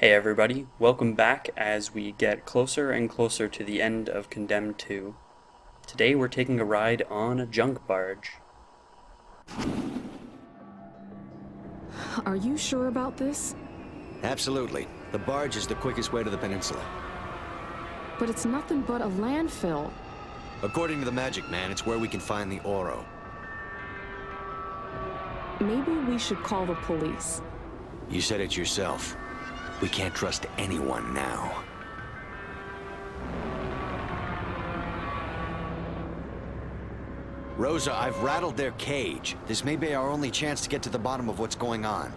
Hey everybody, welcome back as we get closer and closer to the end of Condemned 2. Today we're taking a ride on a junk barge. Are you sure about this? Absolutely. The barge is the quickest way to the peninsula. But it's nothing but a landfill. According to the Magic Man, it's where we can find the Oro. Maybe we should call the police. You said it yourself. We can't trust anyone now. Rosa, I've rattled their cage. This may be our only chance to get to the bottom of what's going on.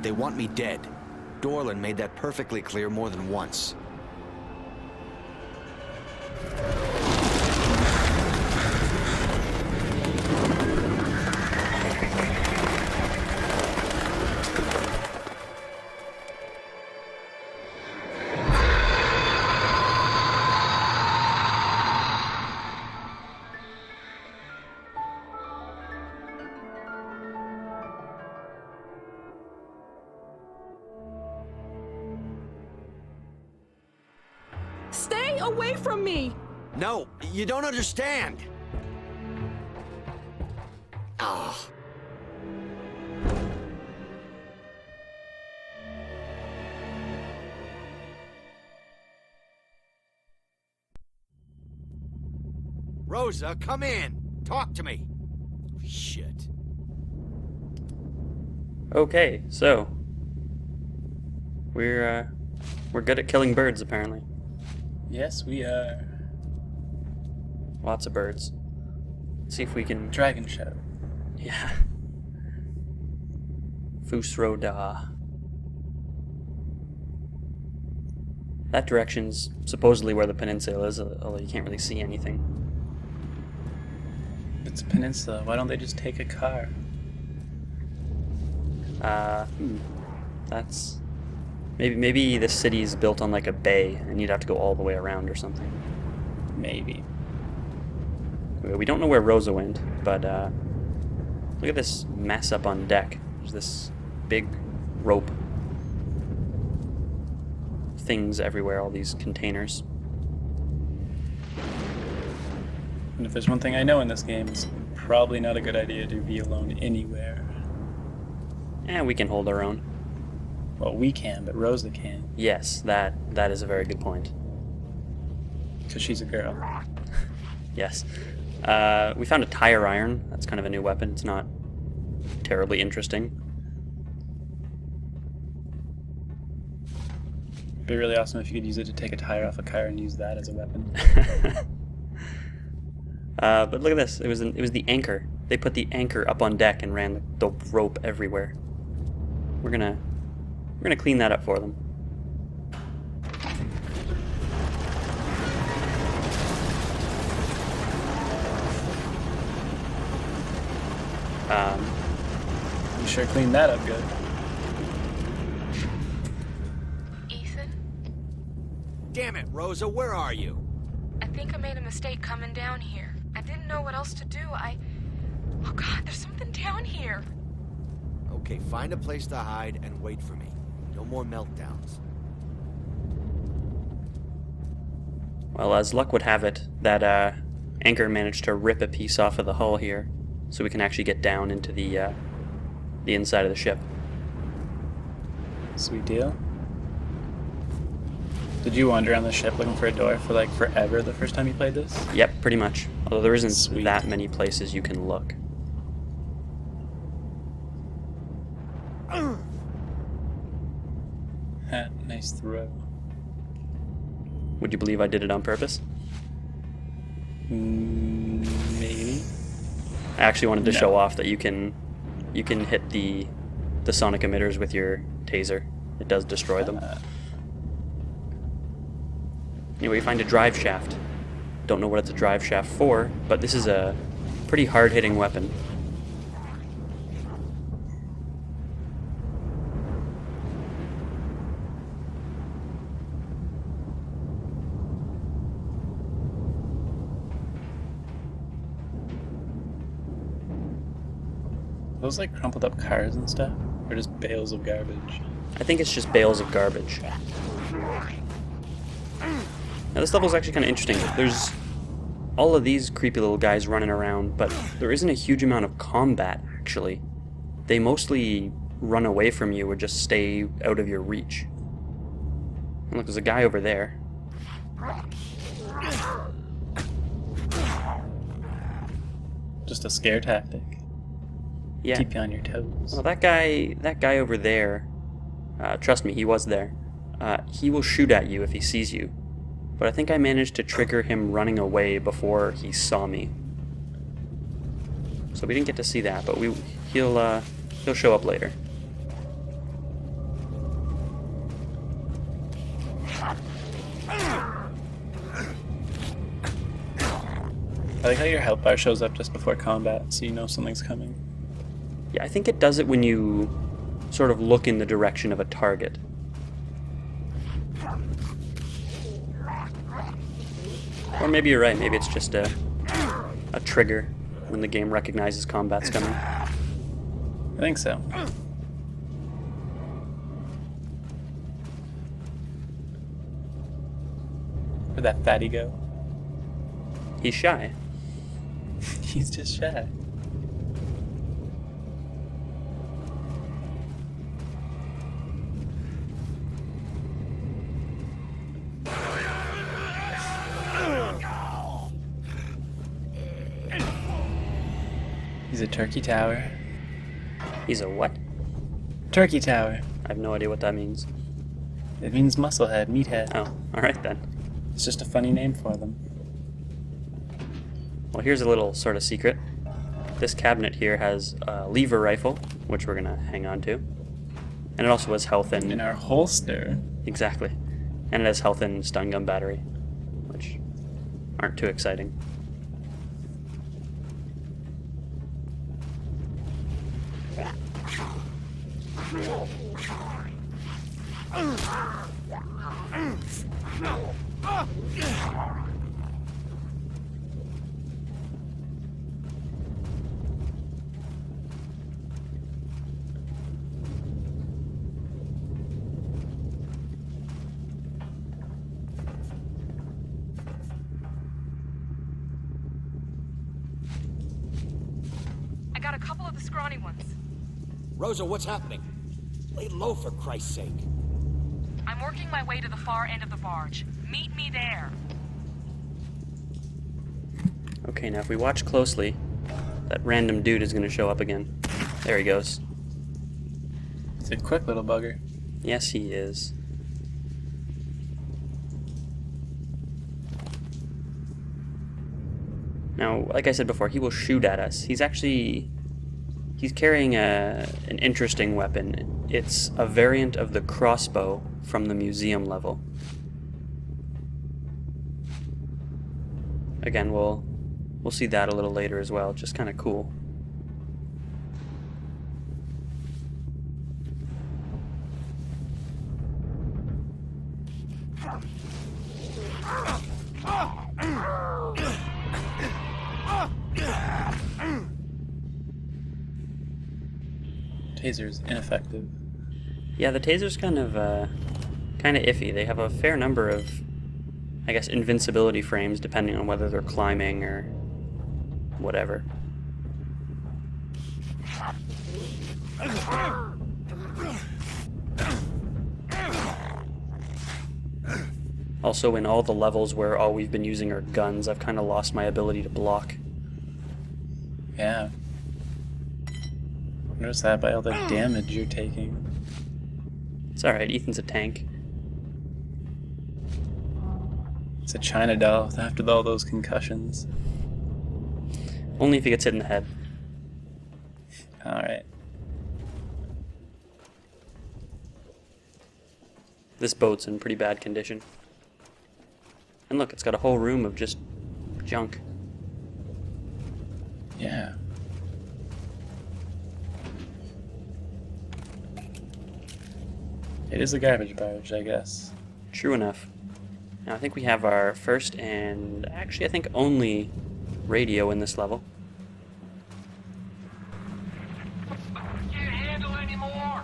They want me dead. Dorlan made that perfectly clear more than once. Stay away from me! No, you don't understand. Ah. Rosa, come in. Talk to me. Shit. Okay, so we're good at killing birds apparently. Yes, we are. Lots of birds. Let's see if we can... Dragon show. Yeah. Fusroda. That direction's supposedly where the peninsula is, although you can't really see anything. It's a peninsula. Why don't they just take a car? That's... Maybe this city is built on like a bay, and you'd have to go all the way around or something. Maybe. We don't know where Rosa went, but look at this mess up on deck. There's this big rope. Things everywhere, all these containers. And if there's one thing I know in this game, it's probably not a good idea to be alone anywhere. And we can hold our own. Well, we can, but Rosa can. Yes, that is a very good point. Because she's a girl. Yes. We found a tire iron. That's kind of a new weapon. It's not terribly interesting. It'd be really awesome if you could use it to take a tire off a car and use that as a weapon. But look at this. It was the anchor. They put the anchor up on deck and ran the rope everywhere. We're gonna clean that up for them. You sure cleaned that up good. Ethan, Damn it, Rosa, where are you? I think I made a mistake coming down here. I didn't know what else to do. Oh God, there's something down here. Okay, find a place to hide and wait for me. No more meltdowns. Well, as luck would have it, that anchor managed to rip a piece off of the hull here, so we can actually get down into the inside of the ship. Sweet deal. Did you wander around the ship looking for a door for like forever the first time you played this? Yep, pretty much. Although there isn't Sweet. that many places you can look. Ha, nice throw. Would you believe I did it on purpose? Maybe. I actually wanted to No. show off that you can hit the sonic emitters with your taser. It does destroy them. Anyway, we find a drive shaft. Don't know what it's a drive shaft for, but this is a pretty hard-hitting weapon. Those like crumpled up cars and stuff? Or just bales of garbage? I think it's just bales of garbage. Now this level is actually kind of interesting. There's all of these creepy little guys running around, but there isn't a huge amount of combat, actually. They mostly run away from you or just stay out of your reach. And look, there's a guy over there. Just a scare tactic. Yeah. Keep you on your toes. Well, that guy over there, trust me, he was there. He will shoot at you if he sees you. But I think I managed to trigger him running away before he saw me. So we didn't get to see that, but he'll show up later. I like how your health bar shows up just before combat, so you know something's coming. Yeah, I think it does it when you sort of look in the direction of a target. Or maybe you're right, maybe it's just a trigger when the game recognizes combat's coming. I think so. Where'd that fatty go? He's shy. He's just shy. He's a turkey tower. He's a what? Turkey tower. I have no idea what that means. It means musclehead, meathead. Oh, alright then. It's just a funny name for them. Well, here's a little sort of secret. This cabinet here has a lever rifle, which we're gonna hang on to. And it also has health and... In our holster. Exactly. And it has health and stun gun battery, which aren't too exciting. I got a couple of the scrawny ones. Rosa, what's happening? Lay low, for Christ's sake. I'm working my way to the far end of the barge. Meet me there. Okay, now if we watch closely, that random dude is going to show up again. There he goes. He's a quick little bugger. Yes, he is. Now, like I said before, he will shoot at us. He's carrying an interesting weapon. It's a variant of the crossbow from the museum level. Again, we'll see that a little later as well. Just kind of cool. Taser's ineffective. Yeah, the taser's kind of iffy. They have a fair number of, I guess, invincibility frames depending on whether they're climbing or whatever. Also, in all the levels where all we've been using are guns, I've kind of lost my ability to block. Yeah. Notice that by all the damage you're taking. It's alright, Ethan's a tank. It's a China doll after all those concussions. Only if he gets hit in the head. Alright. This boat's in pretty bad condition. And look, it's got a whole room of just junk. Yeah. It is a garbage barge, I guess. True enough. Now I think we have our first and actually I think only radio in this level. Can't handle anymore.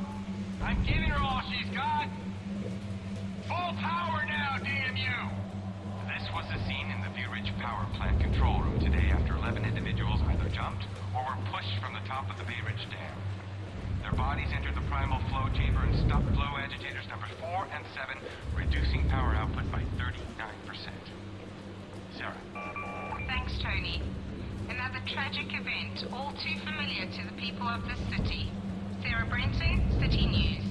I I'm giving her all she's got. Full power now, damn you! This was the scene in the View Ridge Power Plant control room today after 11 individuals either jumped or were pushed from the top of the Bay Ridge Dam. Their bodies entered the primal flow chamber and stopped flow agitators numbers 4 and 7, reducing power output by 39%. Sarah. Thanks, Tony. Another tragic event, all too familiar to the people of this city. Sarah Brenton, City News.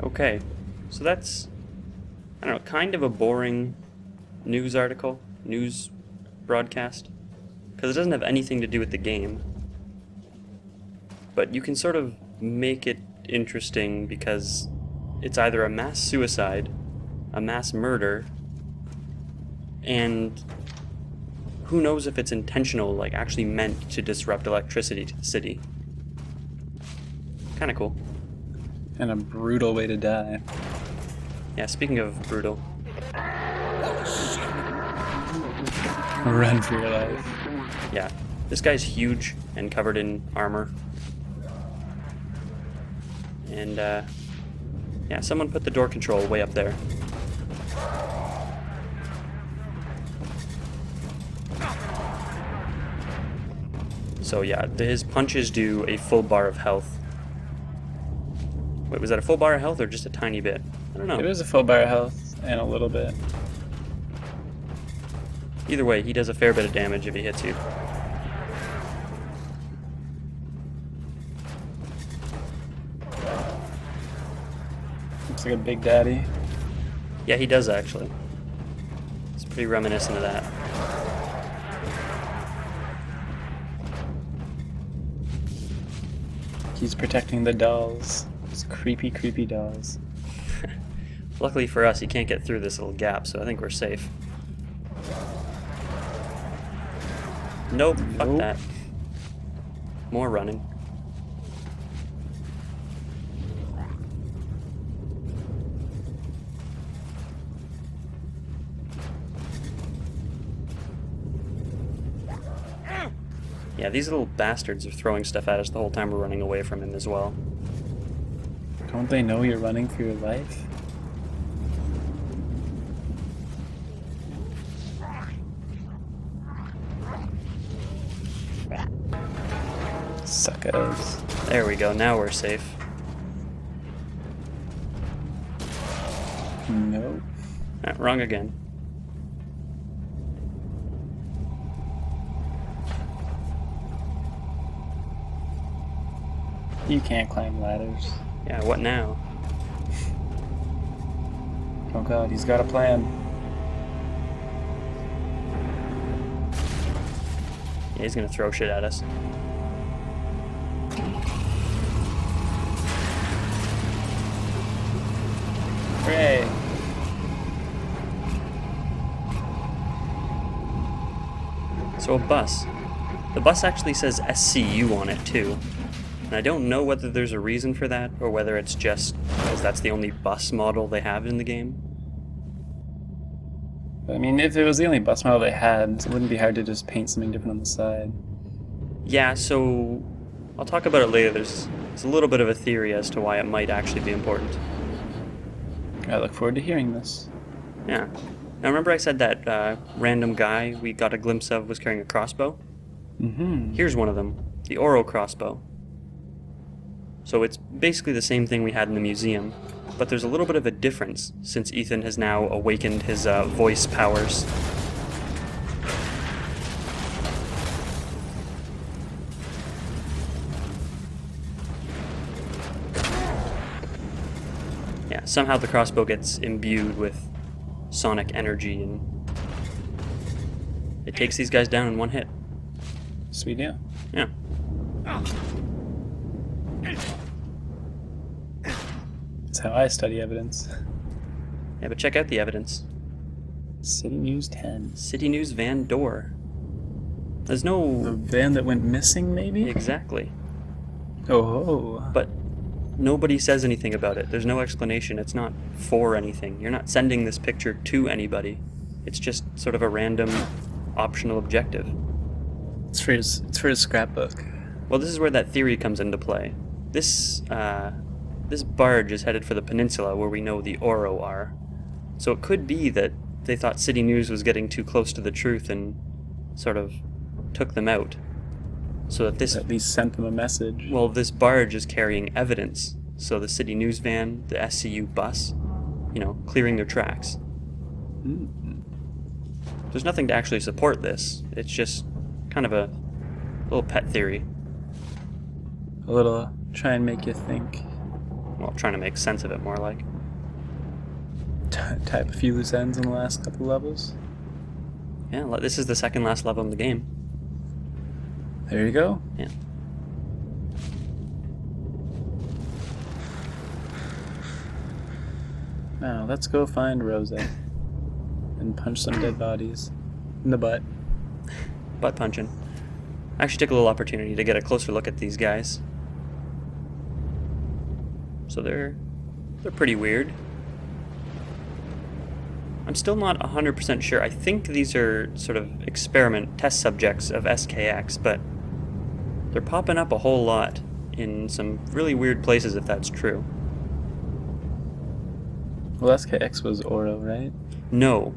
Okay, so that's, I don't know, kind of a boring news article, news broadcast, because it doesn't have anything to do with the game. But you can sort of make it interesting because it's either a mass suicide, a mass murder, and who knows if it's intentional, like actually meant to disrupt electricity to the city. Kinda cool. And a brutal way to die. Yeah, speaking of brutal, Run for your life. yeah, this guy's huge and covered in armor. And, yeah, someone put the door control way up there. So yeah, his punches do a full bar of health. Wait, was that a full bar of health or just a tiny bit? I don't know. It was a full bar of health and a little bit. Either way, he does a fair bit of damage if he hits you. Looks like a big daddy. Yeah, he does actually. It's pretty reminiscent of that. He's protecting the dolls. Those creepy, creepy dolls. Luckily for us, he can't get through this little gap, so I think we're safe. Nope, fuck Nope. that. More running. Yeah, these little bastards are throwing stuff at us the whole time we're running away from him as well. Don't they know you're running for your life? Suckers. There we go, now we're safe. Nope. Wrong again. You can't climb ladders. Yeah, what now? Oh god, he's got a plan. Yeah, he's gonna throw shit at us. Hooray! So a bus. The bus actually says SCU on it too. And I don't know whether there's a reason for that, or whether it's just because that's the only bus model they have in the game. I mean, if it was the only bus model they had, it wouldn't be hard to just paint something different on the side. Yeah, so I'll talk about it later. There's a little bit of a theory as to why it might actually be important. I look forward to hearing this. Yeah. Now remember I said that random guy we got a glimpse of was carrying a crossbow? Mm-hmm. Here's one of them, the Oro crossbow. So it's basically the same thing we had in the museum, but there's a little bit of a difference since Ethan has now awakened his voice powers. Yeah, somehow the crossbow gets imbued with sonic energy and it takes these guys down in one hit. Sweet deal. Yeah. That's how I study evidence. Yeah, but check out the evidence. City News 10. City News van door. There's The no... van that went missing, maybe? Exactly. Oh. But nobody says anything about it. There's no explanation. It's not for anything. You're not sending this picture to anybody. It's just sort of a random optional objective. It's for his scrapbook. Well, this is where that theory comes into play. This this barge is headed for the peninsula where we know the Oro are. So it could be that they thought City News was getting too close to the truth and sort of took them out. So that this... At least sent them a message. Well, this barge is carrying evidence. So the City News van, the SCU bus, you know, clearing their tracks. There's nothing to actually support this. It's just kind of a little pet theory. A little try and make you think. Well, trying to make sense of it more like. Type a few loose ends in the last couple levels. Yeah, this is the second last level in the game. There you go. Yeah. Now, let's go find Rose and punch some dead bodies in the butt. Butt punching. I actually took a little opportunity to get a closer look at these guys. So they're pretty weird. I'm still not 100% sure. I think these are sort of experiment test subjects of SKX, but they're popping up a whole lot in some really weird places if that's true. Well, SKX was Oro, right? No.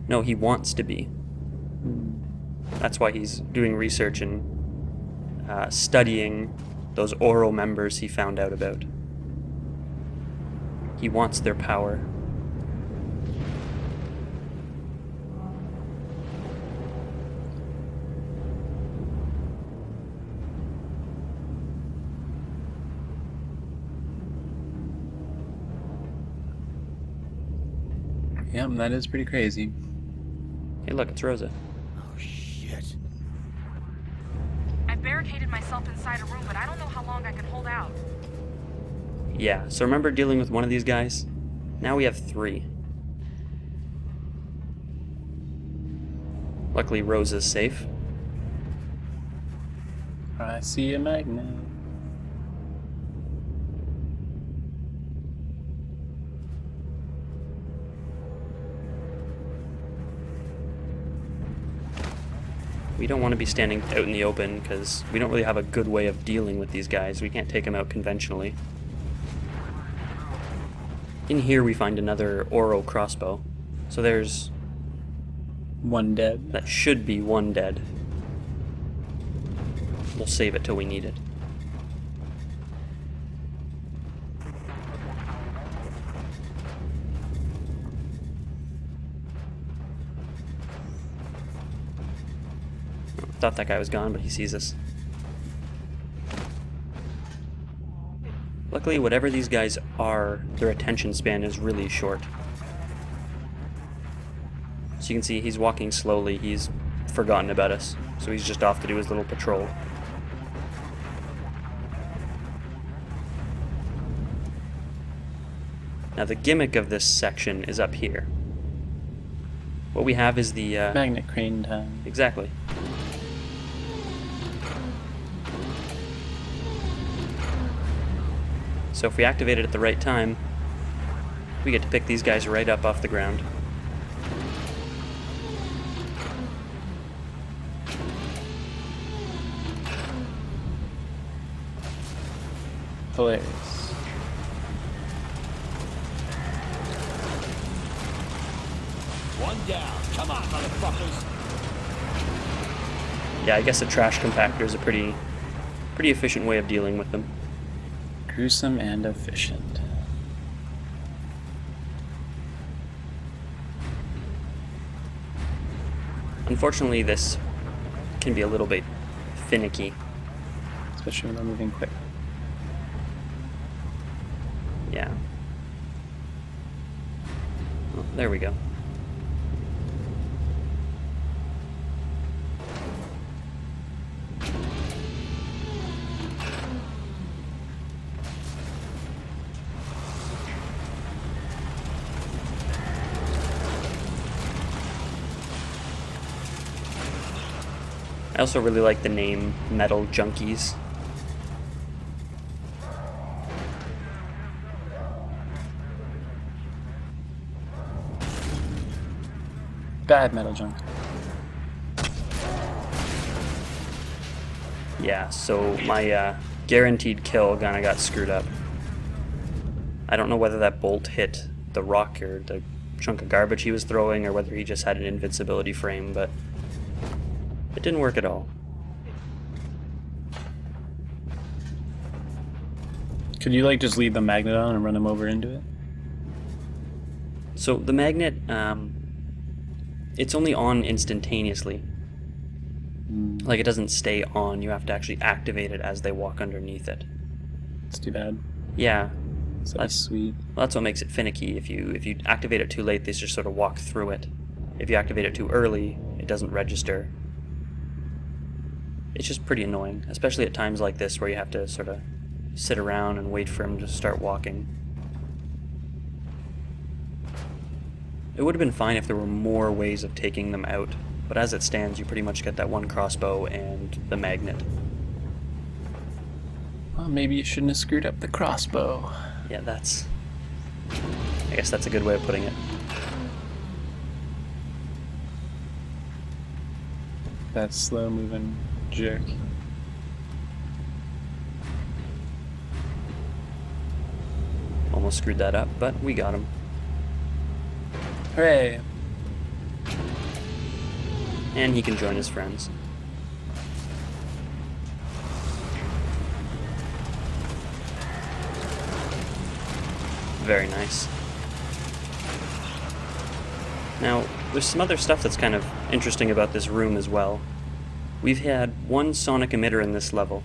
No, he wants to be. That's why he's doing research and studying those Oro members he found out about. He wants their power. Yeah, that is pretty crazy. Hey, look, it's Rosa. Oh, shit. I've barricaded myself inside a room, but I don't know how long I can hold out. Yeah, so remember dealing with one of these guys? Now we have 3. Luckily, Rosa's safe. I see a magnet. We don't want to be standing out in the open because we don't really have a good way of dealing with these guys. We can't take them out conventionally. In here we find another Oro crossbow. So there's... One dead. that should be 1 dead. We'll save it till we need it. Thought that guy was gone, but he sees us. Luckily, whatever these guys are, their attention span is really short. So you can see he's walking slowly, he's forgotten about us, so he's just off to do his little patrol. Now the gimmick of this section is up here. What we have is the... Magnet crane time. Exactly. So if we activate it at the right time, we get to pick these guys right up off the ground. Hilarious. One down. Come on, motherfuckers. Yeah, I guess a trash compactor is a pretty efficient way of dealing with them. Gruesome and efficient. Unfortunately, this can be a little bit finicky. Especially when they're moving quick. Yeah. Oh, there we go. I also really like the name Metal Junkies. Bad metal junk. Yeah, so my guaranteed kill kinda got screwed up. I don't know whether that bolt hit the rock or the chunk of garbage he was throwing, or whether he just had an invincibility frame, but it didn't work at all. Could you like just leave the magnet on and run him over into it? So the magnet, it's only on instantaneously. Like, it doesn't stay on, you have to actually activate it as they walk underneath it. It's too bad. Yeah. So that's sweet. Well, that's what makes it finicky. If you activate it too late, they just sort of walk through it. If you activate it too early, it doesn't register. It's just pretty annoying, especially at times like this where you have to sort of sit around and wait for him to start walking. It would have been fine if there were more ways of taking them out, but as it stands, you pretty much get that one crossbow and the magnet. Well, maybe you shouldn't have screwed up the crossbow. Yeah, I guess that's a good way of putting it. That slow-moving jerk. Almost screwed that up, but we got him. Hooray! And he can join his friends. Very nice. Now, there's some other stuff that's kind of interesting about this room as well. We've had one sonic emitter in this level,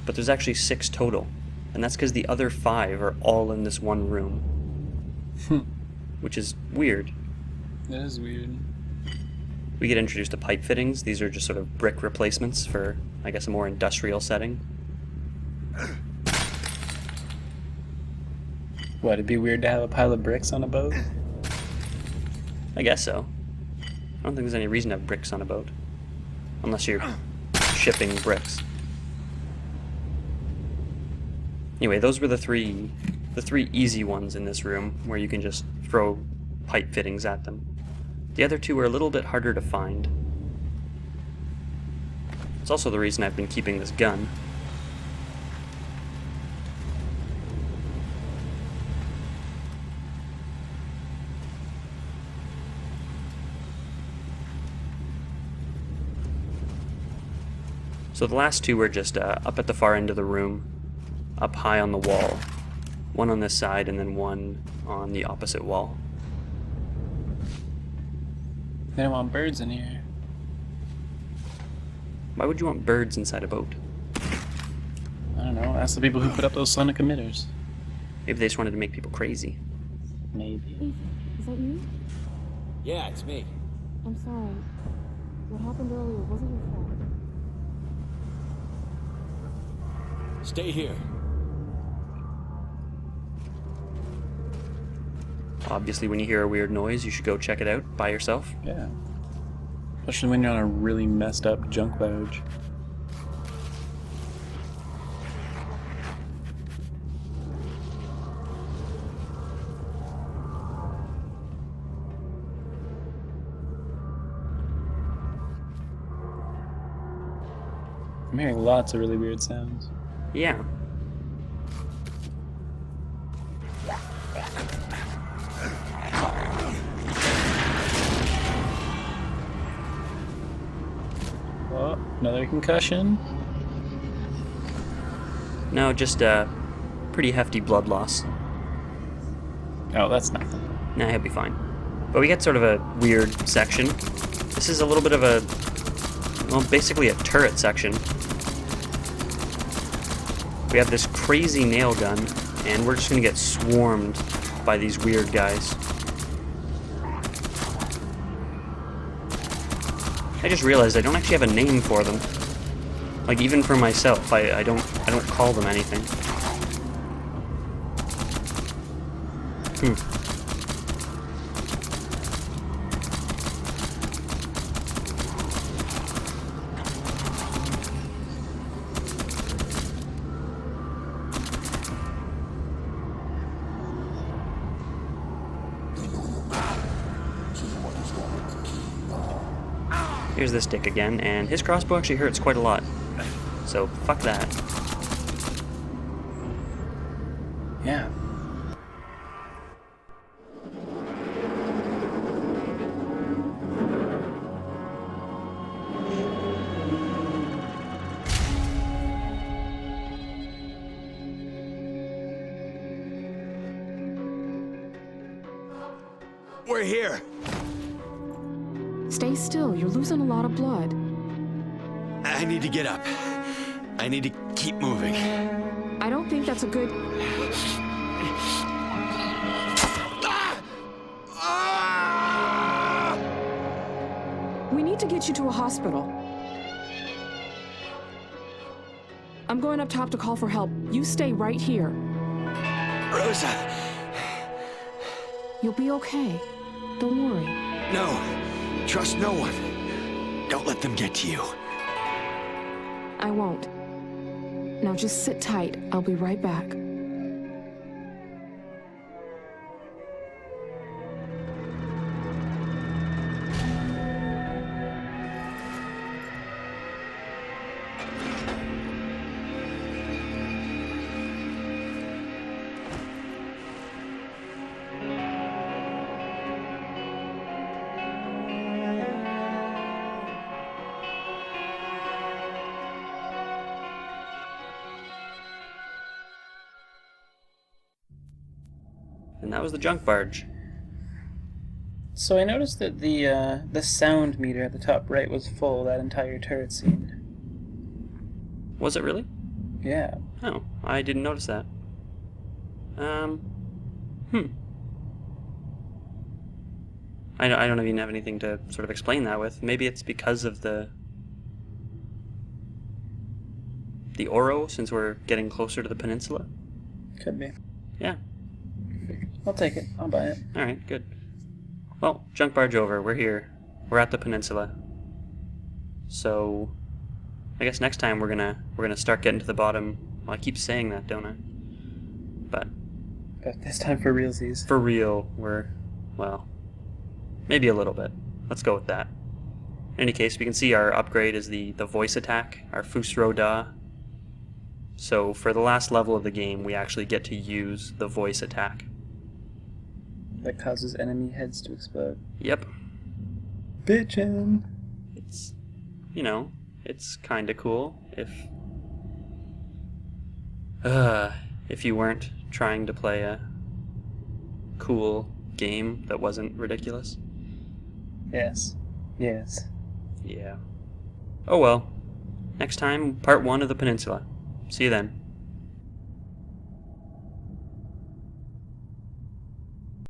but there's actually 6 total, and that's because the other 5 are all in this one room. Which is weird. That is weird. We get introduced to pipe fittings. These are just sort of brick replacements for, I guess, a more industrial setting. What, it'd be weird to have a pile of bricks on a boat? I guess so. I don't think there's any reason to have bricks on a boat. Unless you're shipping bricks. Anyway, those were the three easy ones in this room, where you can just throw pipe fittings at them. The other 2 are a little bit harder to find. It's also the reason I've been keeping this gun. So the last 2 were just up at the far end of the room, up high on the wall. One on this side and then one on the opposite wall. They don't want birds in here. Why would you want birds inside a boat? I don't know, ask the people who put up those sonic emitters. Maybe they just wanted to make people crazy. Maybe. Ethan, is that you? Yeah, it's me. I'm sorry. What happened earlier wasn't your fault. Stay here. Obviously, when you hear a weird noise, you should go check it out by yourself. Yeah. Especially when you're on a really messed up junk barge. I'm hearing lots of really weird sounds. Yeah. Oh, another concussion. No, just pretty hefty blood loss. Oh, that's nothing. Nah, he'll be fine. But we get sort of a weird section. This is a little bit of a, well, basically a turret section. We have this crazy nail gun, and we're just gonna get swarmed by these weird guys. I just realized I don't actually have a name for them. Like, even for myself, I don't call them anything. Here's this dick again, and his crossbow actually hurts quite a lot. So, fuck that. Yeah. We're here. Stay still. You're losing a lot of blood. I need to get up. I need to keep moving. I don't think that's a good... We need to get you to a hospital. I'm going up top to call for help. You stay right here. Rosa! You'll be okay. Don't worry. No. Trust no one. Don't let them get to you. I won't. Now just sit tight. I'll be right back. And that was the junk barge. So I noticed that the sound meter at the top right was full that entire turret scene. Was it really? Yeah. Oh, I didn't notice that. I don't even have anything to sort of explain that with. Maybe it's because of the Oro, since we're getting closer to the peninsula. Could be. Yeah. I'll take it. I'll buy it. Alright, good. Well, junk barge over. We're here. We're at the peninsula. So, I guess next time we're gonna start getting to the bottom. Well, I keep saying that, don't I? But This time for realsies. for real, well, maybe a little bit. Let's go with that. In any case, we can see our upgrade is the voice attack, our Fusro Da. So for the last level of the game, we actually get to use the voice attack. That causes enemy heads to explode. Yep. Bitchin'! It's, it's kinda cool if you weren't trying to play a cool game that wasn't ridiculous. Yes. Yes. Yeah. Oh well. Next time, part 1 of the peninsula. See you then.